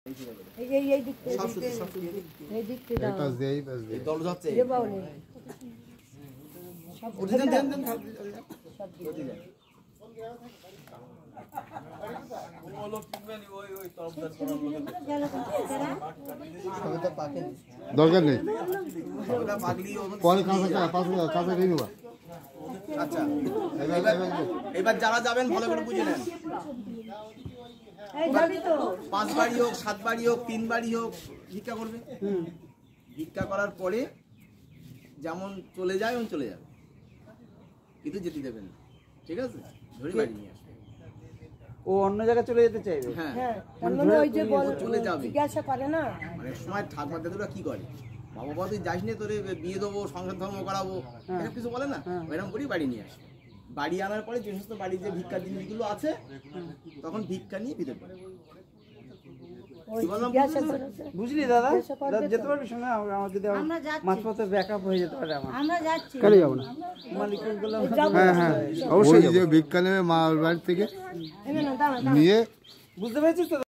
এই দিক থেকে দাও পাশ দেই এই দল যাচ্ছে এ বাউনি সব দেন সব দিলে বলো কিনবেনি ওই তরফদার সবটা পাকে দরকার নেই সবটা পাগলি পরে কাছে দিয়ে দেব আচ্ছা এবার যারা যাবেন ভালো করে বুঝে নেন এই যাবি তো 5 বাড়ি হোক 7 বাড়ি হোক 3 বাড়ি হোক ভিক্ষা করবে ভিক্ষা করার পরে যেমন চলে যায় ওন চলে যাবে কিন্তু যেতে দেবেন ঠিক আছে ধরে বাড়ি নিয়ে আসবে ও অন্য জায়গায় চলে যেতে চাইবে হ্যাঁ মানে ওই যে চলে যাবে জিজ্ঞাসা করে না মানে সময় ঠাকুমা দাদুরা কি করে বাবা তুই যাস নি তোরে বিয়ে দেবো সংসার ধর্ম করাবো এরকম কিছু বলে না এরকম করেই বাড়ি নিয়ে আসবে বাড়ি আনার পরে যে সমস্ত বাড়ির যে ভিক্ষার জিনিসগুলো আছে তখন ভিক্ষা নিয়ে ভিতরে পড়ে বুঝলি দাদা যেতে পারবি সঙ্গে আমার যদি মাঝপথে ব্যাকআপ হয়ে যেতে পারে আমরা যাচ্ছি কেন যাবো না মালিকগুলো হ্যাঁ অবশ্যই যে ভিক্ষা নেবে মা বাড়ি থেকে নিয়ে বুঝতে পেরেছিস তো